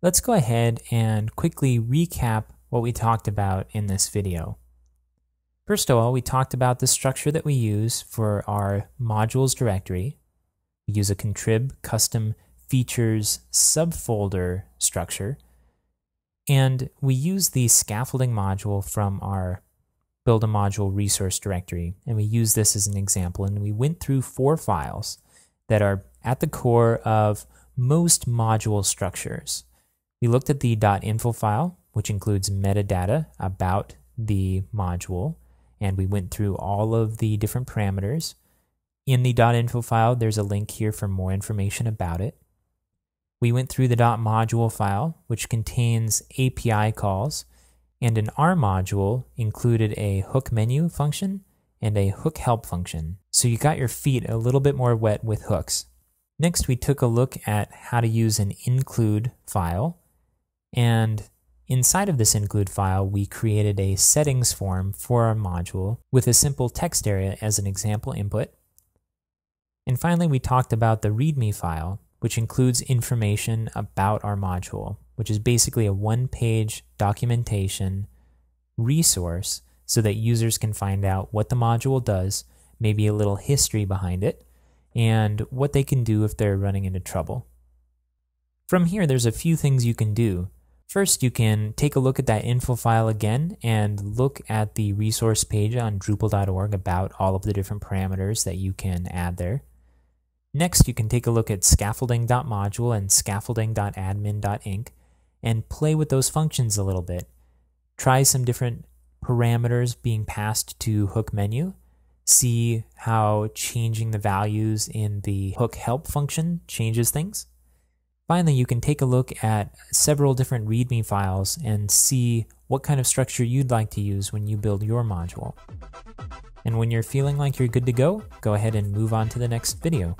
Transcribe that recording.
Let's go ahead and quickly recap what we talked about in this video. First of all, we talked about the structure that we use for our modules directory. We use a contrib custom features subfolder structure. And we use the scaffolding module from our Build a Module resource directory. And we use this as an example. And we went through 4 files that are at the core of most module structures. We looked at the .info file, which includes metadata about the module. And we went through all of the different parameters. In the .info file, there's a link here for more information about it. We went through the .module file, which contains API calls, and in our module included a hook menu function and a hook help function. So you got your feet a little bit more wet with hooks. Next, we took a look at how to use an include file, and inside of this include file, we created a settings form for our module with a simple text area as an example input. And finally, we talked about the README file, which includes information about our module, which is basically a one-page documentation resource so that users can find out what the module does, maybe a little history behind it, and what they can do if they're running into trouble. From here, there's a few things you can do. First, you can take a look at that info file again and look at the resource page on Drupal.org about all of the different parameters that you can add there. Next, you can take a look at scaffolding.module and scaffolding.admin.inc and play with those functions a little bit. Try some different parameters being passed to hook menu. See how changing the values in the hook help function changes things. Finally, you can take a look at several different README files and see what kind of structure you'd like to use when you build your module. And when you're feeling like you're good to go ahead and move on to the next video.